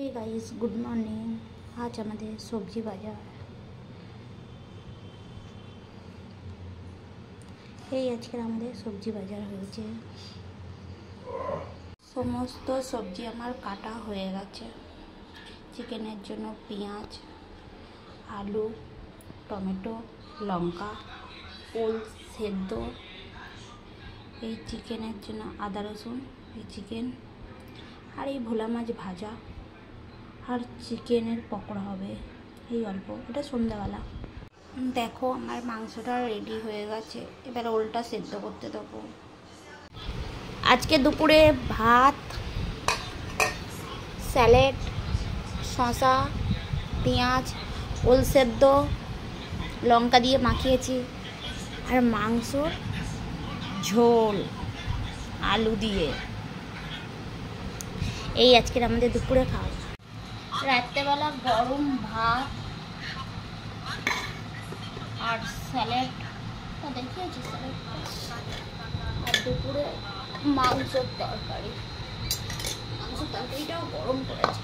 Hey guys, good morning. आज हमारे सब्जी बाजार এই আজকে আমাদের সবজি বাজার হয়েছে। সমস্ত সবজি আমার কাটা হয়ে গেছে। চিকেনের জন্য পেঁয়াজ, আলু, টমেটো, লঙ্কা, ওল সেদ্ধ, এই চিকেনের জন্য আদা রসুন, এই চিকেন আর এই ভোলা মাছ ভাজা আর চিকেনের পকোড়া হবে এই অল্প। এটা সন্ধ্যাবেলা। দেখো আমার মাংসটা রেডি হয়ে গেছে, এবার ওলটা সেদ্ধ করতে দেবো। আজকে দুপুরে ভাত, স্যালাড, শসা, পেঁয়াজ, ওল সেদ্ধ, লঙ্কা দিয়ে মাখিয়েছি আর মাংসর ঝোল আলু দিয়ে। এই আজকের আমাদের দুপুরে খাওয়া। রাত্রেবেলা গরম ভাত আর স্যালাড দেখিয়েছি, স্যালাডটা আর দুপুরে মাংসের তরকারি। মাংসের তরকারিটাও গরম করেছে।